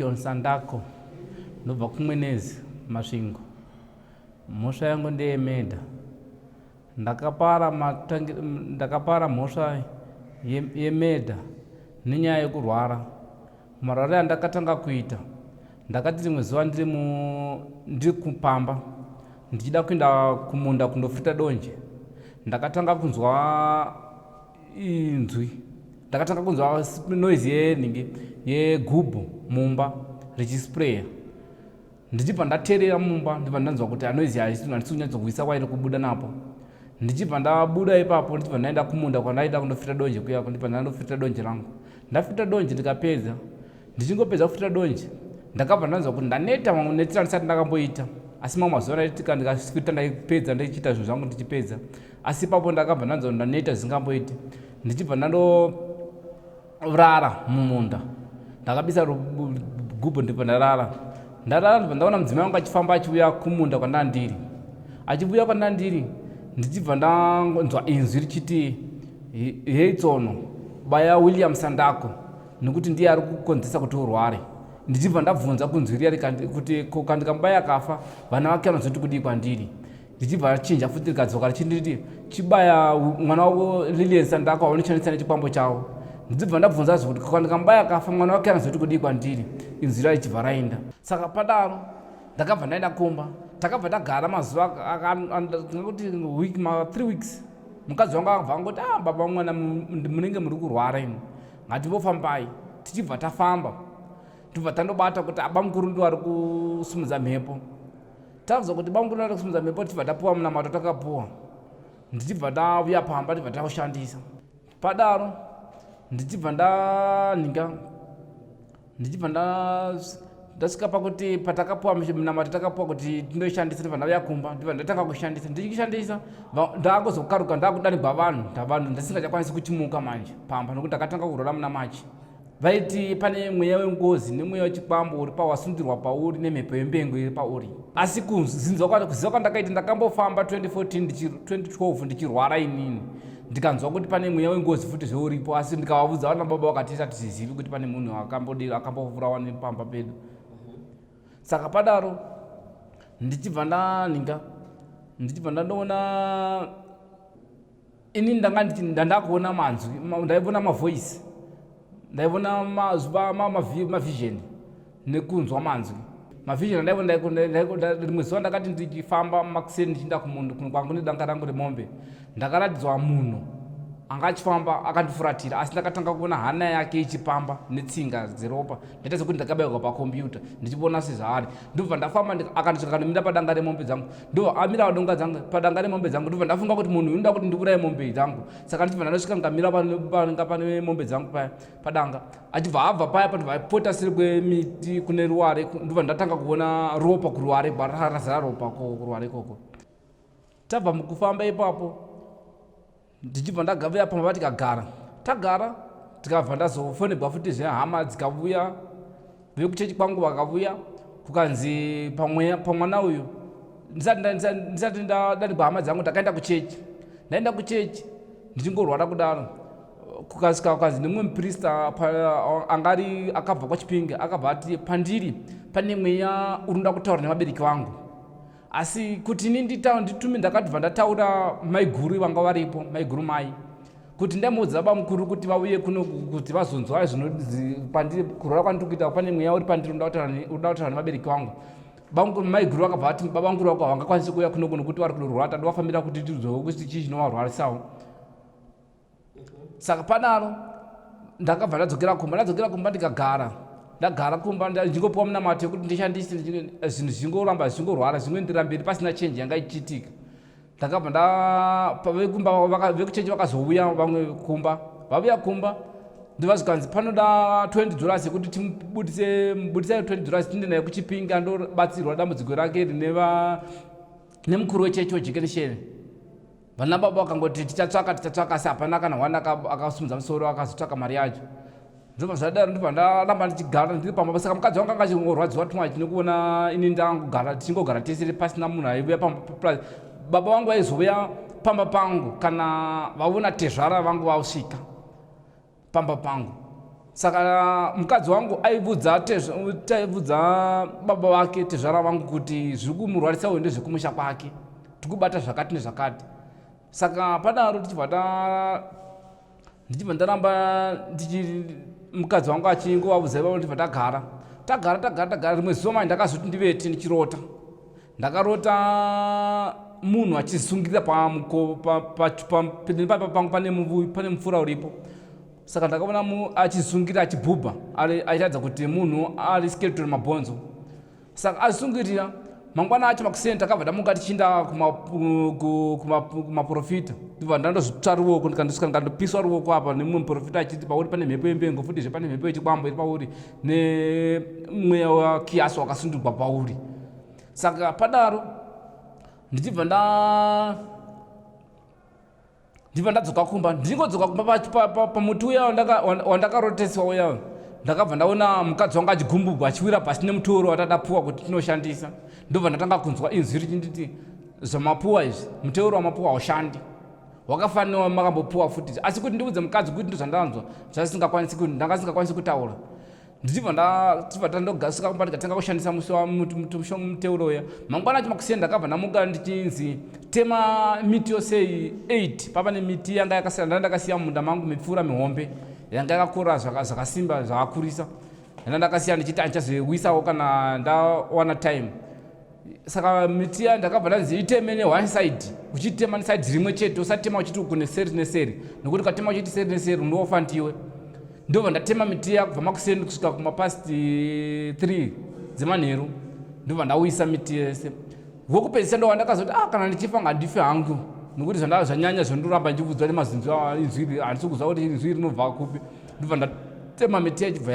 Mikion Sandako ndobva kumwenezi masvingo. Mhosva yangu ndeyemedha. Ndakapara mhosva yemedha nenyaya yekurwara. Marwara andakatanga kuita, ndakati rimwe zuva ndiri kupamba ndichida kuenda kumunda kundofita donje, ndakatanga kunzwa inzwi, ndakatanga kunzwa noise yegubhu mumba richispreya. Ndichibva ndateerera mumba ndibva ndanzwa kuti anoise handisi kunyatsokuisa wairi kubuda napo. Ndichibva ndabuda ipapo ndichibva ndaenda kumunda kwandaida kundofita donje kuyako. Ndibva ndandofita donje rangu, ndafita donje ndikapedza. Ndichingopedza kufita donje ndakabva ndanzwa kuti ndaneta mamwe netira ndisati ndakamboita, asi mamwe mazuva ndaitika ndikasvita ndaipedza ndichiita zvinhu zvangu ndichipedza, asi ipapo ndakabva ndanzwa kuti ndaneta zvisingamboiti. Ndichibva ndandorara mumunda, ndakabisa gubhu ndibva ndarara ndibva ndaona mudzimai wangu achifamba achiuya kumunda kwandandiri. Achiuya kwandandiri ndichibva ndanzwa inzwi richiti hei tsono baya William Sandako, nekuti ndiye ari kukonzesa kuti urware. Ndichibva ndabvunza kunzwi riya kuti ndikamubaya akafa vana vake vanozoti kudii kwandiri. Ndichibva chinja futi rikadzoka richinditi chibaya mwana wavo Lilian Sandako waunoshandisa nechipambo chavo. Ndichibva ndabvunza kuti ndikamubaya akafa mwana wake anozoti kudii kwandiri. Inzwi riya richibva raenda. Saka padaro ndakabva ndaenda kumba, takabva ndagara mazuva kuti 3 weeks. Mukadzi wangu akabva angoti baba mwana munenge muri kurwara ino, ngatimbofambai. Tichibva tafamba tibva tandobata kuti bamukuru ndo ari kusumudza mhepo. Tabvunza kuti bamukuru ari kusumudza mhepo, tibva tapuwa munamato takapuwa. Ndichibva ndauya pamba tibva taushandisa. Padaro ndichibva ndasvika pakuti patakapuwa munamato takapuwa kuti tindoishandisa, ndibva ndauya kumba ndibva ndatanga kushandisa. Ndichishandisa ndakuzokaruka ndakudanikwa vanhu ndasingachakwanisi kuchimuka manje pamba nokuti ndakatanga kurora muna machi. Vaiti pane mweya wengozi nemweya wechipambo uri pawasundirwa pauri nemhepo yembengo iri pauri. Asi kuziva kwandakaita ndakambofamba 2012 ndichirwara inini, ndikanzwa kuti pane mweya wengozi futi zveuripo, asi ndikavabvunza vana baba vakati tizivi kuti pane munhu akambofurawa nepamba pedu. Saka padaro ndichibva ndandoona ini ndandakuona manzwi, ndaiona mavoice, ndaiona mavision nekunzwa manzwi. Mavision rimwe zuva ndakati ndichifamba makuseni ndichienda kumundu kwangu nedanga rangu remombe, ndakaratidzwa munhu anga achifamba akandifuratira, asi ndakatanga kuona hana yake ichipamba netsinga dzeropa. Ndaita sekuti ndakabayirwa pakombiyuta ndichiona sezvaari. Ndobva ndafamba akandisvika akandomira padanga remombe dzangu, ndobva amira padanga remombe dzangu. Ndobva ndafunga kuti munhu unoda kuti ndiuraye mombe dzangu. Saka ndichibva ndandosvika ndikamira pane mombe dzangu padanga. Achibva abva paya pota seri kwemiti kune ruware, ndobva ndatanga kuona ropa kuruware, rakazara ropa kuruware ikoko. Tabva mukufamba ipapo ndichibva ndagavira pamba tikagara tikabva ndazofonebwa futi zvehama dzikauya, vekuchechi kwangu vakauya kukanzi pamwana uyu ndisati ndanikwa hama dzangu ndakaenda kuchechi. Ndaenda kuchechi ndichingorwara kudaro, kukasvika kukanzi nemumwe muprista angari akabva kwachipinge akabva ati pandiri pane mweya unoda kutaura nevabereki vangu. Asi kuti nditume ndakabva ndataura maiguru vanga varipo, maiguru mai, kuti ndamuudza baba mukuru kuti vauye kuno kuti vazonzwa pandiri kurwara kwandiri kuita pane mweya uri pandiri unoda kutaura nevabereki vangu. Maiguru vakabva ati baba mukuru vako havangakwanisi kuuya kuno kuti vari kudorwara, tadovafambira kuti tizowe kuti chii chinovarwarisawo. Saka padaro ndakabva ndadzokera kumba ndagara kumba ndichingopiwa munamato yekuti ndishandise zvinhu zvingoramba zvingorwara zvingoenderera mberi pasina chenji yanga ichiitika. Ndakabva vekuchechi vakazouya vamwe kumba, vauya kumba ndivazvikanzi panoda $20 yekuti timubudisai $20 tiende naye kuchipinge andobatsirwa dambudziko rake nemukuru wechechi wejekeresheni. Vana baba vakangoti tichatsvaka, asi hapana kana wani akasumudza musoro akazotsvaka mari yacho. Ndobva zvadaro ndibva ndaramba ndichigara ndiri pamba. Saka mukadzi wangu anga achingorwadziwa tumwachi nekuona ini tichingogara tesere pasina munhu aiuya pamba. Baba vangu vaizouya pamba pangu kana vaona tezvara vangu vausvika pamba pangu. Saka mukadzi wangu aibvudza baba wake tezvara vangu kuti zviri kumurwarisa uyu ndezvekumusha kwake, tikubata zvakati nezvakati. Saka padaro ndichibva ndaramba mukadzi wangu achingovabvudza ivavo ndibva tagara rimwe zuva manje ndakazoti ndivete ndichirota. Ndakarota munhu achizisungirira pangu pane mupfura uripo. Saka ndakaona achizungirira achibhubha achiratidza kuti munhu ari skeleton mabhonzo. Saka azisungirira mangwana acho makuseni takabva tamuka tichinda kumaprofita, ndibva ndandozvitsva ruoko ndikandosvika ndikandopiswa ruoko apa nemumwe muprofita achiti pauri pane mhepo yembengo, futizve pane mhepo yechikwambo iri pauri nemweya wakiasi wakasundirwa pauri. Saka padaro ndichibva ndadzoka kumba. Ndichingodzoka kumba pamuti uya wandakaroteswa uya, ndakabva ndaona mukadzi wangu achigumbugwa achiwira pasi nemutoro watadapuwa kuti tinoshandisa. Ndobva ndatanga kunzwa inzwi richinditi zvamapuwa izvi, muteuro wamapuwa haushandi, wakafanira makambopuwa futi. Asi kuti ndiudze mukadzi kuti ndozvandanzwa ndanga singakwanisi kutaura. Ndichibva ndandosvika kumba ndikatanga kushandisa muteuro uya. Mangwana acho makuseni ndakabva ndamuka ndichinzi tema miti yose 8. Pava nemiti yanga yakasiyana ndakasiya munda mangu mipfura mihombe yanga yakakura zvakasimba zvakakurisa. Ndakasiya ndichiti andichazoiwisawo kana ndawana time. Saka miti ya ndakabva ndanzi iteme ne1 side, uchitema neside rimwe chete, usatema uchiti kune seri neseri, nokuti ukatema uchiti seri neseri unofa ndiwe. Ndobva ndatema miti ya kubva makuseni kusvika kumapasti 3 dzemanheru, ndobva ndawisa miti yese. Wokupedzisa ndo wandakazoti kana ndichifa ngandife hangu, nokuti zvanyanya zvondoramba ndichiudzwa nemazinzwi inzwi handisi kuziva kuti inzwi rinobva kupi. Ndobva ndatema miti yachibva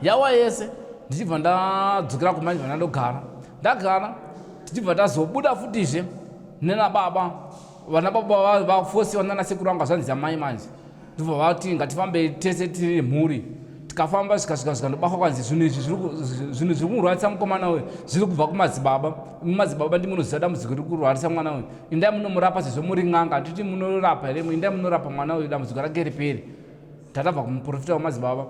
yawa yese. Ndichibva ndadzokera kumba ndibva ndagara tichibva ndazobuda futizve nena baba, vana baba vafosiwa nana sekuru vangu zvanzi amai manje. Ndibva vati ngatifambe tese tiri mhuri, tikafamba zvikandobafa kwanzi zvinhu zviri kumurwarisa mukomana uyu zviri kubva kumadzibaba ndimunoziva dambudziko riri kurwarisa mwana uyu, indai munomurapa sezvo muri n'anga, handiti munorapa here, indai munorapa mwana uyu dambudziko rake riperi. Tatabva kumuprofita wamadzibaba,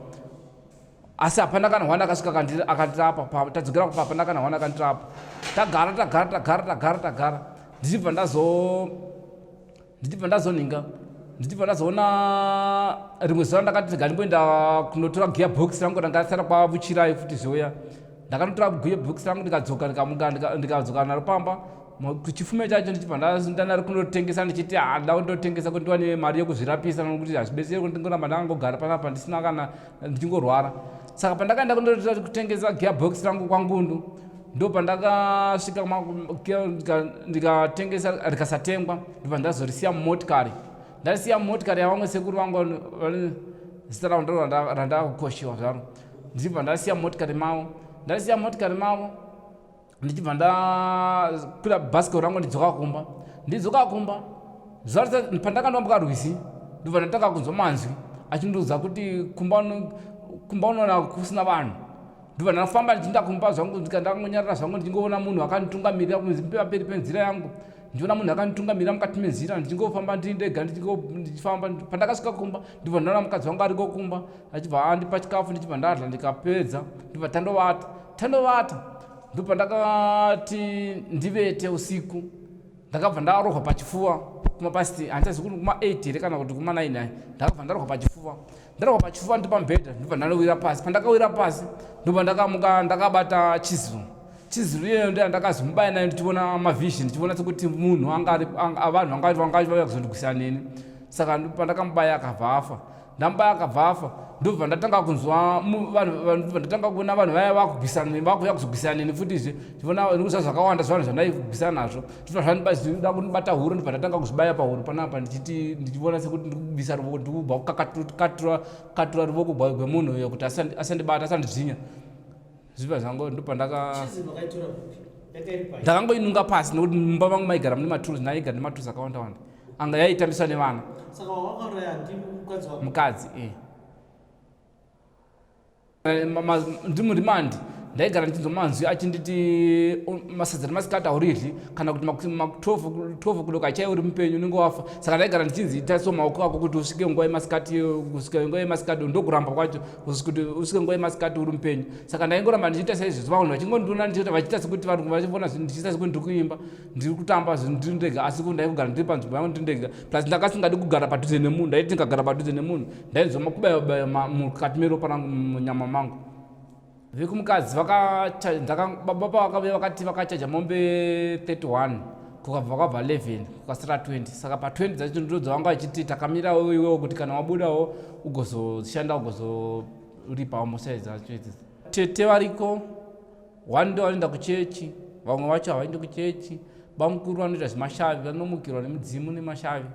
asi hapana kana hwana akasvika akandirapa. Tadzokera kupa hapana kana hwana akandirapa. Tagara ndichibva ndazoninga, ndichibva ndazoona rimwe zuva ndakati ndimboenda kunotora gearbox rangu rangasara kwavuchirai futi zvoya. Ndakanotora gearbox rangu ndikadzoka ndikadzoka naro pamba. Chifume chacho ndichibva ndanari kunotengesa ndichiti ndotengesa kuti ndiwane mari yekuzvirapisa, nokuti hazvibetseri kuti ndingoramba ndakangogara panapa ndisina kana ndichingorwara. Saka pandakaenda kutengesa gearbox rangu kwangundu, ndo pandakasvika ndikatengesa rikasatengwa, ndibva ndazorisiya mumotikari. Ndarisiya mumotikari yavamwe sekuru vangu zita ravo ndo randakukoshiwa zvaro. Ndibva ndasiya mumotikari mavo. Ndichibva ndakwira bhasikoro rangu ndidzoka kumba. Pandakandomboka rwizi, ndibva ndatanga kunzwa manzwi achindiudza kuti kumba unoona kusina vanhu. Ndibva ndafamba ndichinda kumba zvangu, ndakangonyarara zvangu ndichingoona munhu akanditungamirira pamberi penzira yangu. Ndiona munhu akanditungamirira mukati menzira, ndichingofamba ndiri ndega ndichifamba. Pandakasvika kumba ndibva ndaona mukadzi wangu ariko kumba achibva andipa chikafu, ndichibva ndarya ndikapedza, ndibva tandovata. Ndipo ndakati ndivete usiku, ndakabva ndarohwa pachifuva kumapasti handichazivi kuti kuma8 here kana kuti kuma9. Ndakabva ndarohwa pachifuva ndi pambhedha, ndibva ndandowira pasi. Pandakawira pasi ndobva ndakamuka ndakabata chizuru iyeyo ndiyo ndakazomubaya nayo, ndichiona mavhizhini, ndichiona sekuti munhu vanhu vangauya kuzondigwisira neni. Saka pandakamubaya akabva afa. Ndamubaya akabva afa, ndobva ndatanga kunzwa ndatanga kuona vanhu vaya vakuuya kuzogwisana neni futizve. Ndiona ndikuziva zvakawanda zvanhu zvandaigwisana nazvo. Ndida kundibata huro, ndibva ndatanga kuzvibaya pahuro panapa ndichiona sekuti ndikubvisa ruoko, ndikubva kukatura ruoko rwemunhu uyo kuti asandibata, asandidzvinya. Zviva zvangu ndopa ndakangoinunga pasi, nokuti mumba mangu maigara mune maturusi, naigara nematurusi akawanda anga yaitambiswa nevana. Mukadzi ndi murimandi ndaigara ndichinzwa manzwi achinditi masadza nemasikati auridli kana kuti 12 kudoka chai uri mupenyu unenge wafa. Saka ndaigara ndichinzi itaiso maoko ako kuti usvike nguva yemasikati ndokuramba kwacho kuti usvike nguva yemasikati uri mupenyu. Saka ndaingoramba ndichiita saizvozvo, vanhu vachingondiona vachiita sekuti vanhu vachiona ndichiita sekuti ndiri kuimba ndiri kutamba zvinhu ndiri ndega, asi ndaigogara ndiri panzvimbo yangu ndiri ndega. Plus ndakasingadi kugara padhuze nemunhu, ndaiti ndikagara padhuze nemunhu ndainzwa makubaya mukati meropa rangu munyama mangu. Vekumukadzi baba vakauya vakati vakachaja mombe 31 kukabva kwabva 11 kukasira 20. Saka pa 20 dzacho ndo dzavanga vachiti takamirawo iwewo kuti kana wabudawo ugozoshanda ugozoripawo mosai dzacho idzi. Tete variko, wani ndo vanoenda kuchechi, vamwe vacho havaendi kuchechi. Bamukuru vanoita zvemashavi, vanomukirwa nemudzimu nemashavi.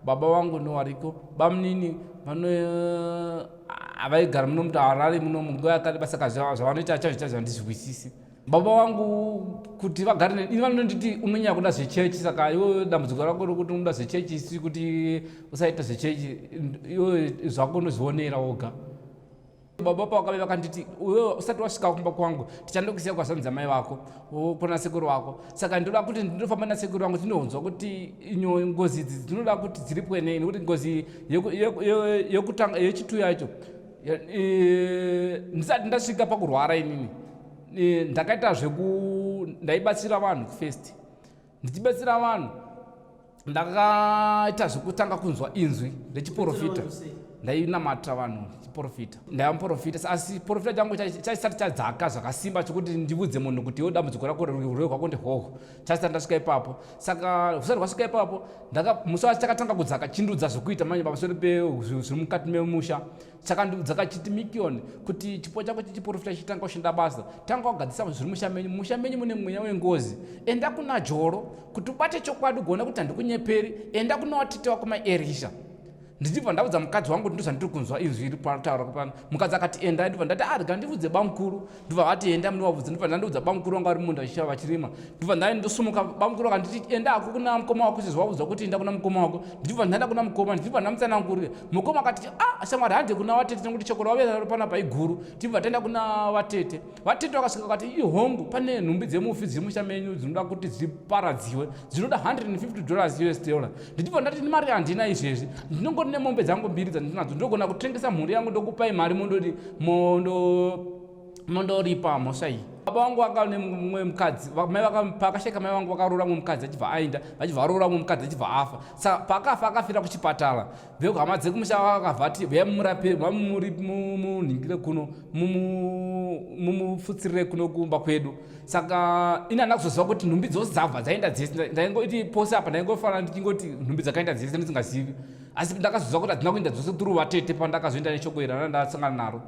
Baba vangu ndo variko, bamunini avaigara muno muti harare muno munguva yakareba. Saka zvavanoita chavita zvandizwisisi. Baba vangu kuti vagare ini vanonditi unonyanya kuda zvechechi. Saka iwe dambudziko rako rokuti unoda zvechechi, isi kuti usaita zvechechi, iwe zvako unozvionera woga. Baba pavakave vakanditi iwe usati wasvika kumba kwangu tichandokusiya kwazvanzi amai vako kuna sekuru vako. Saka ndoda kuti ndinofamba nasekuru vangu tinoonzwa kuti ngozi idzi dzinoda kuti dziripwe nei, nekuti ngozi yekutanga yechitu yacho ndisati ndasvika pakurwara inini ndakaita ndaibatsira vanhu first. Ndichibatsira vanhu ndakaita zvekutanga kunzwa inzwi rechiprofita. Ndainamatira vanhu chiprofita, ndaimuprofita. Asi profita changu chaisati chadzaka zvakasimba chokuti ndibudze munhu kuti iwe dambudziko rako rwako ndehwohwo, chasati ndasvika ipapo. Saka usati wasvika ipapo musi wacho chakatanga kudzaka chindudza zvokuita manje pamusoro pezviri mukati memusha. Chakandiudzaka chiti Mikion, kuti chipo chako chechiprofita chitanga kushanda basa, tanga wagadzisa zviri musha menyu. Musha menyu mune mweya wengozi. Enda kuna Joro kuti ubate chokwadi ugoona kuti handikunyeperi. Enda kuna watete wako maErisha. Ndichibva ndaudza mukadzi wangu kuti ndiri kunzwa inzwi iri pataura kupana. Mukadzi akati enda. Ndibva ndati arega ndibvudze bamukuru. Ndibva vati enda munowabvudza. Ndibva ndandoudza bamukuru wangu ari munda vachirima. Ndibva ndandosumuka bamukuru akanditi enda ako kuna mukoma wako sezvawaudzwa kuti enda kuna mukoma wako. Ndibva ndaenda kuna mukoma. Ndibva ndamutsanangurira. Mukoma akati shamwari hande kuna watete nekuti shoko ravera panapa iguru. Ndibva taenda kuna watete. Watete vakasvika vakati ihongu pane nhumbi dzemufi dziri musha menyu dzinoda kuti dziparadziwe, dzinoda $150 US dollar. Ndibva ndati mari handina izvezvi, ndinongori nemombe dzangu mbiri dzandinadzo, ndogona kutengesa mhuri yangu ndokupai mari mondoripa mhosva iyi. Baba vangu vakane mumwe mukadzi, pakasheka mai vangu vakaroora mumwe mukadzi achibva aenda, vachibva varoora mumwe mukadzi achibva afa. Saka paakafa akafira kuchipatara. Hama dzekumusha vakavhati vamurape munhingire kuno mumufutsirire kuno kumba kwedu. Saka ini handina kuzoziva kuti nhumbi dzose dzabva dzaenda dzese. Ndaingoti pose apa ndaingofanira ndichingoti nhumbi dzakaenda dzese ndisingazivi. Asi ndakazoziva kuti hadzina kuenda dzose turi vatete pandakazoenda neshoko iri randasangana naro.